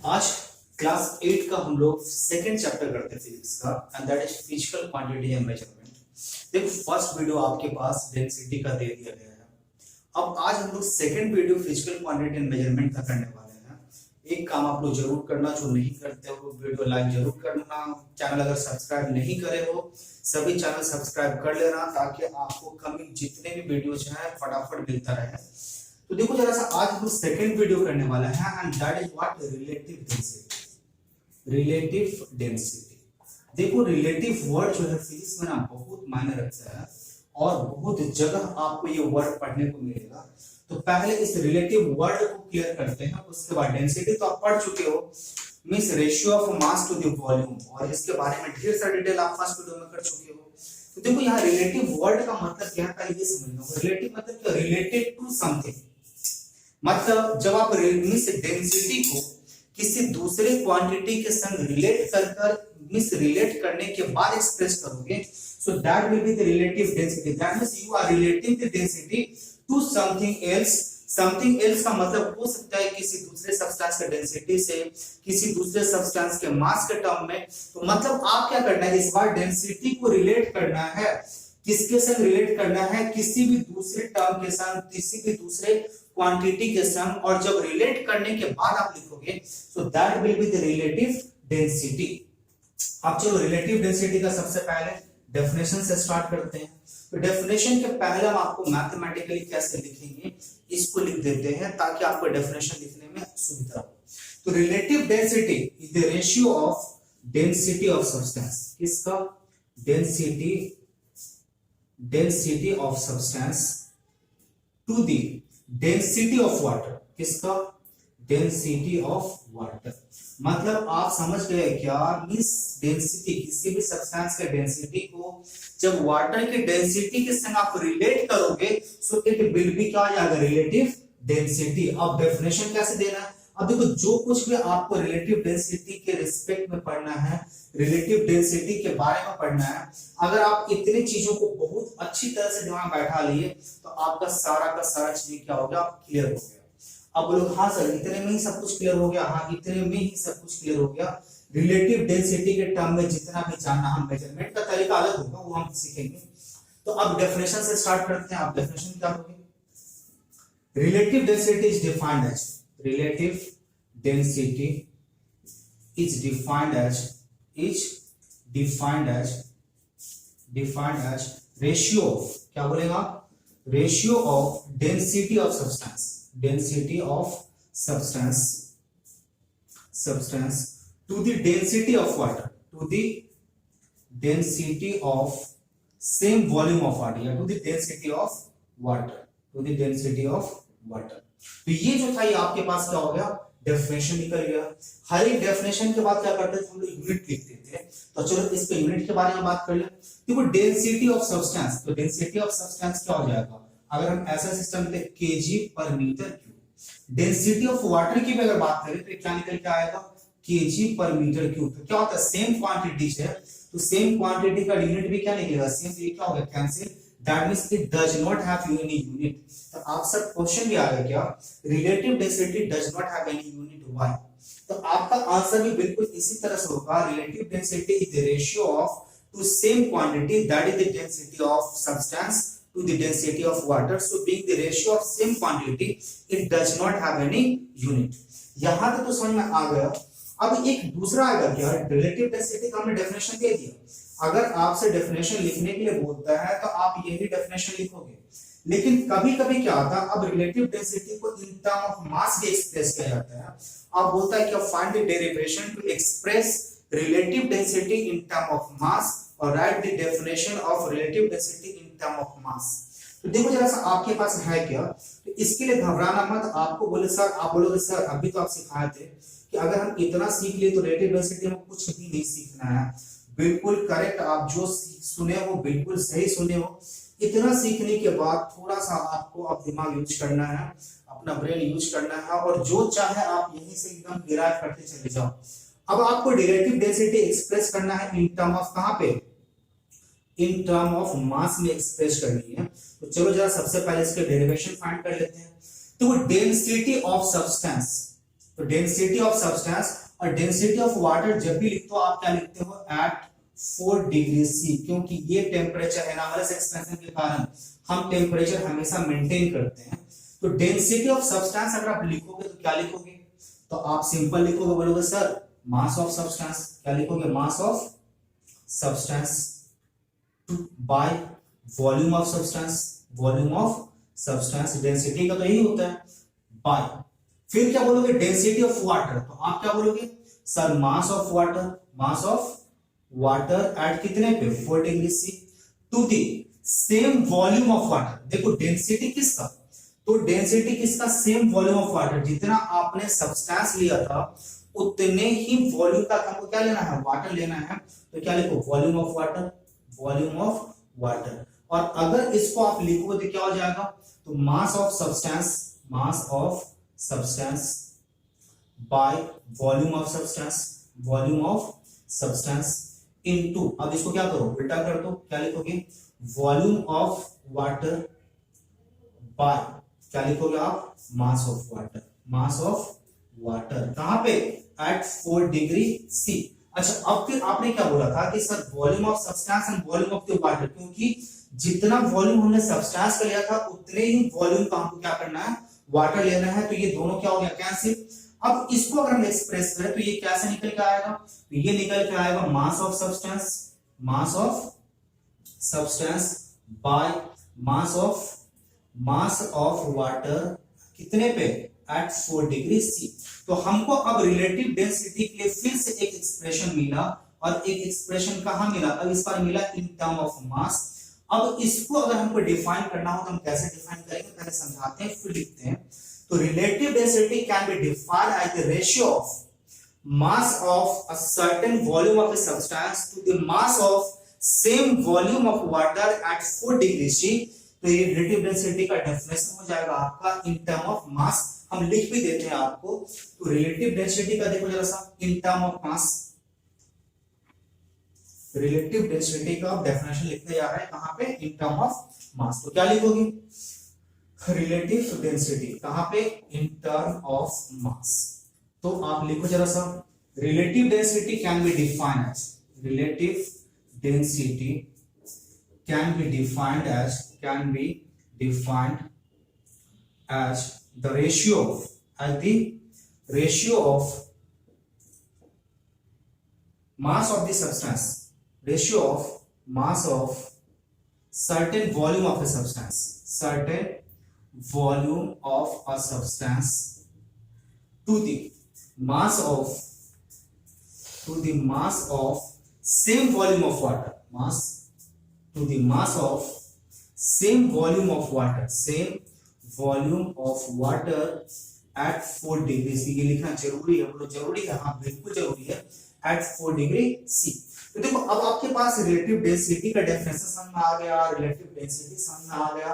आज क्लास 8 का हम लोग सेकंड चैप्टर करते हैं फिजिक्स का and that is physical quantity and measurement. देखो फर्स्ट वीडियो आपके पास डेंसिटी का दे दिया गया है। अब आज हम लोग second video physical quantity and measurement का करने वाले हैं। एक काम आप लोग जरूर करना, जो नहीं करते हो वीडियो लाइक जरूर करना। चैनल अगर सब्सक्राइब नहीं करे हो सभी चैनल सब्सक्राइब कर लेना ताकि आपको कमिंग जितने भी वीडियोज हैं फटाफट मिलता रहे। तो देखो जरा सा आज हम सेकंड वीडियो करने वाला है and that is what relative density. Relative density, देखो रिलेटिव वर्ड जो है फिजिक्स में ना बहुत मायने रखता है और बहुत जगह आपको ये वर्ड पढ़ने को मिलेगा। तो पहले इस रिलेटिव वर्ड को क्लियर करते हैं, उसके बाद डेंसिटी तो आप पढ़ चुके हो, means ratio of mass to the volume, और इसके बारे में ढेर सारी डिटेल आप फर्स्ट वीडियो में कर चुके हो। तो देखो यहाँ रिलेटिव वर्ड का मतलब क्या है पहले ये समझना होगा। रिलेटिव मतलब क्या? रिलेटेड टू समथिंग, मतलब जब आप डेंसिटी को किसी दूसरे क्वांटिटी के संग रिलेट कर मिस रिलेट करने के बाद एक्सप्रेस करोगे, so that will be the relative density. That means you are relating the density to something else. Something else का मतलब हो सकता है किसी दूसरे सब्सटेंस के डेंसिटी से किसी दूसरे सब्सटेंस के मास के टर्म में। तो मतलब आप क्या करना है, इस बार डेंसिटी को रिलेट करना है, किसके संग रिलेट करना है? किसी भी दूसरे टर्म के संग, किसी भी दूसरे क्वांटिटी के संग, और जब रिलेट करने के बाद आप लिखोगे सो that will be the relative density. अब चलो रिलेटिव डेंसिटी का सबसे पहले डेफिनेशन से स्टार्ट करते हैं। तो डेफिनेशन के पहले हम आपको मैथमेटिकली कैसे लिखेंगे इसको लिख देते हैं ताकि आपको डेफिनेशन लिखने में सुविधा हो। तो relative density is the ratio of density of substance. किसका? Density of substance to the density of water. किसका? Density of water. मतलब आप समझ गए क्या? मींस डेंसिटी, किसी भी सब्सटेंस के डेंसिटी को जब वाटर की डेंसिटी के संग आप रिलेट करोगे सो इट विल बी क्या आ जाएगा? Relative density. अब डेफिनेशन कैसे देना है? अब देखो जो कुछ भी आपको रिलेटिव डेंसिटी के रिस्पेक्ट में पढ़ना है, रिलेटिव डेंसिटी के बारे में पढ़ना है, अगर आप इतनी चीजों को बहुत अच्छी तरह से दिमाग बैठा लिए तो आपका सारा का सारा चीज क्या हो गया? क्लियर हो गया। अब बोलो हाँ सर इतने में ही सब कुछ क्लियर हो गया? हाँ इतने में ही सब कुछ क्लियर हो गया। रिलेटिव डेंसिटी के टर्म में जितना भी जानना, हम मेजरमेंट का तरीका अलग होगा वो हम सीखेंगे। तो अब डेफिनेशन से स्टार्ट करते हैं। आप डेफिनेशन क्या होगी? Relative density is defined as, relative density is defined as ratio of, क्या बोलेगा? ratio of density of substance to the density of water, to the density of same volume of water, या to the density of water, तो ये जो था ये आपके पास क्या हो गया? डेफिनेशन निकल गया। हर एक डेफिनेशन के बाद क्या करते थे हम लोग? यूनिट लिखते थे। तो चलो इस पे यूनिट के बारे में बात कर ले। देखो डेंसिटी ऑफ सब्सटेंस, तो डेंसिटी ऑफ सब्सटेंस क्या हो जाएगा? अगर हम ऐसा सिस्टम लेते केजी पर metre cube. Density of water की भी अगर बात करें तो क्या निकल के आएगा? केजी पर मीटर क्यूब। तो क्या होता है? सेम क्वांटिटी है तो सेम क्वांटिटी का यूनिट भी क्या निकलेगा? सेम। तो ये क्या होगा? Cancel. That means it does not have any unit। तो आप सब क्वेश्चन भी आ गया क्या? Relative density does not have any unit। Why? तो आपका आंसर भी बिल्कुल इसी तरह से होगा। Relative density is the ratio of two same quantity, that is the density of substance to the density of water. So being the ratio of same quantity it does not have any unit. यहां तक तो समझ में आ गया। अब एक दूसरा आएगा क्या? रिलेटिव डेंसिटी का हमने डेफिनेशन दे दिया। अगर आपसे डेफिनेशन लिखने के लिए बोलता है तो आप यही डेफिनेशन लिखोगे, लेकिन कभी कभी क्या होता है, अब रिलेटिव डेंसिटी को इन टर्म ऑफ मास भी एक्सप्रेस किया जाता है। अब बोलता है कि find the derivation to express relative density in term of mass और write the definition of relative density in term of mass. तो देखो जरा सा आपके पास है क्या? तो इसके लिए घबराना मत। आपको बोले सर, आप बोलोगे सर अभी तो आप सिखाए थे कि अगर हम इतना सीख लिए तो रिलेटिव डेंसिटी में कुछ भी नहीं सीखना है। बिल्कुल करेक्ट, आप जो सुने हो बिल्कुल सही सुने हो। इतना सीखने के बाद थोड़ा सा आपको अब दिमाग यूज करना है, अपना ब्रेन यूज करना है, और जो चाहे आप यहीं से एकदम डिराइव करते चले जाओ। अब आपको रिलेटिव डेंसिटी एक्सप्रेस करना है इन टर्म ऑफ कहां पे? इन टर्म ऑफ मास में एक्सप्रेस करनी है। तो चलो जरा सबसे पहले इसके डेरिवेशन फाइंड कर लेते हैं। तो डेंसिटी ऑफ सब्सटेंस तो डेंसिटी ऑफ सब्सटेंस और डेंसिटी ऑफ वाटर जब भी लिखते हो आप क्या लिखते हो एट 4 डिग्री सी, क्योंकि ये टेम्परेचर एनालिसिस एक्सपेंशन के कारण हम टेम्परेचर हमेशा मेंटेन करते हैं। तो डेंसिटी ऑफ सब्सटेंस अगर आप लिखोगे तो क्या लिखोगे, तो आप सिंपल लिखोगे, बोलोगे सर मास ऑफ सब्सटेंस, क्या लिखोगे mass of substance by volume of substance, volume of substance density का तो यही होता है बाय, फिर क्या बोलोगे डेंसिटी ऑफ वाटर, तो आप क्या बोलोगे sir mass of water, mass of water at कितने पे 4 degree C to the same volume of water. देखो डेंसिटी किसका, तो डेंसिटी किसका सेम वॉल्यूम ऑफ वाटर, जितना आपने सब्सटेंस लिया था उतने ही वॉल्यूम का हमको क्या लेना है वाटर लेना है, तो क्या लिखो volume of water, volume of water. और अगर इसको आप लिखोगे तो क्या हो जाएगा, तो mass of substance, mass of substance by volume of substance, volume of substance into, अब इसको क्या करो उल्टा कर दो, क्या लिखोगे वॉल्यूम ऑफ वाटर बाय क्या लिखोगे आप मास of water, mass of water कहां पे एट 4 डिग्री सी। अच्छा अब फिर आपने क्या बोला था कि sir volume of substance and volume of the water, क्योंकि जितना वॉल्यूम हमने सब्सटेंस का लिया था उतने ही वॉल्यूम का हमको क्या करना है वाटर लेना है, तो ये दोनों क्या हो गया कैंसिल। अब इसको अगर हम एक्सप्रेस करें तो ये कैसे निकल के आएगा, तो ये निकल के आएगा mass of substance, mass of substance by mass of water कितने पे एट 4 डिग्री सी। तो हमको अब रिलेटिव डेंसिटी के लिए फिर से एक एक्सप्रेशन मिला, और एक एक्सप्रेशन कहां मिला, अब इस बार मिला इन टर्म ऑफ मास। अब इसको अगर हमको डिफाइन करना हो तो हम कैसे डिफाइन करेंगे, पहले समझाते हैं फिर लिखते हैं। तो relative density can be defined as the ratio of mass of a certain volume of a substance to the mass of same volume of water at 4 degree C। तो ये रिलेटिव डेंसिटी का डेफिनेशन हो जाएगा आपका इन term of मास, हम लिख भी देते हैं आपको। तो रिलेटिव डेंसिटी का देखो जरा सा इन term of mass, relative density का डेफिनेशन लिखने जा रहे हैं कहां पे इन टर्म ऑफ मास, तो क्या लिखोगे रिलेटिव डेंसिटी कहां पे इन टर्म ऑफ मास। तो आप लिखो जरा सा relative density can be defined as, relative density can be defined as the ratio of mass of the substance, ratio of mass of certain volume of a substance, certain volume of a substance to the mass of same volume of water, mass to the mass of same volume of water, same volume of water at 4 degree C. ये लिखना जरूरी है, बोलो जरूरी है, हाँ बिल्कुल जरूरी है at 4 डिग्री सी। तो देखो अब आपके पास रिलेटिव डेंसिटी का डेफिनेशन समझ में आ गया, रिलेटिव डेंसिटी समझ में आ गया।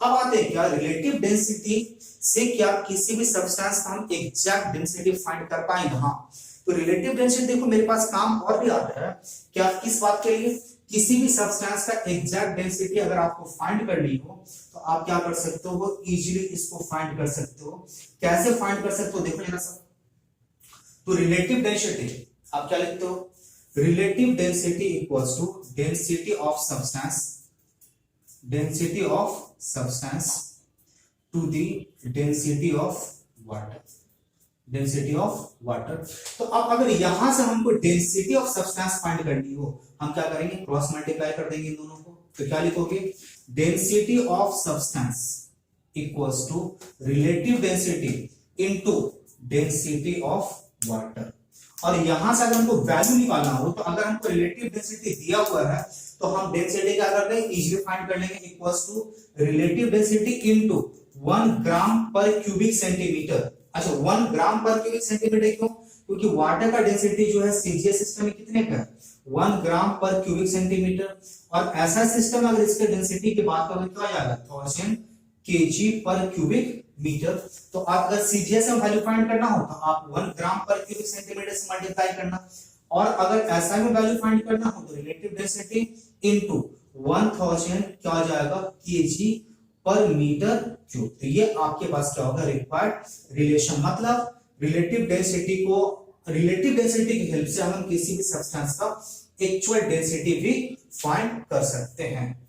अब आते हैं क्या रिलेटिव डेंसिटी से क्या किसी भी सब्सटेंस का हम एग्जैक्ट डेंसिटी फाइंड कर पाएंगे। हाँ तो रिलेटिव डेंसिटी देखो मेरे पास काम और भी आता है, क्या किस बात के लिए, किसी भी सब्सटेंस का एग्जैक्ट डेंसिटी अगर आपको फाइंड करनी हो तो आप क्या कर सकते हो, वो इजीली इसको फाइंड कर सकते हो। कैसे फाइंड कर सकते हो देखो जरा सा, तो रिलेटिव डेंसिटी आप क्या लिखते हो, relative density equals to density of substance to the density of water, density of water. तो अब अगर यहां से हमको डेंसिटी ऑफ सब्सटेंस फाइंड करनी हो हम क्या करेंगे, क्रॉस मल्टीप्लाई कर देंगे इन दोनों को। तो क्या लिखोगे, density of substance equals to relative density into density of water. और यहां से अगर हमको वैल्यू निकालना हो तो अगर हमको रिलेटिव डेंसिटी दिया हुआ है तो हम डेंसिटी क्या कर लेंगे, इजीली फाइंड कर लेंगे, equals to relative density into 1 gram पर क्यूबिक सेंटीमीटर। अच्छा 1 ग्राम पर क्यूबिक सेंटीमीटर क्यों, क्योंकि वाटर का डेंसिटी जो है सीजीएस सिस्टम में कितने का है 1 ग्राम पर क्यूबिक सेंटीमीटर। और ऐसा सिस्टम अगर इसके डेंसिटी की बात करें तो आ जाएगा 1000 केजी पर क्यूबिक मीटर। तो आप अगर सीजीएस में वैल्यू फाइंड करना हो तो आप 1 ग्राम पर क्यूबिक सेंटीमीटर से मल्टीप्लाई करना, और अगर ऐसा में वैल्यू फाइंड करना हो तो रिलेटिव डेंसिटी इनटू 1000 क्या हो जाएगा केजी पर मीटर क्यूब। तो ये आपके पास क्या होगा रिक्वायर्ड रिलेशन, मतलब रिलेटिव डेंसिटी की हेल्प से हम किसी भी सब्सटेंस का एक्चुअल डेंसिटी भी फाइंड कर सकते हैं।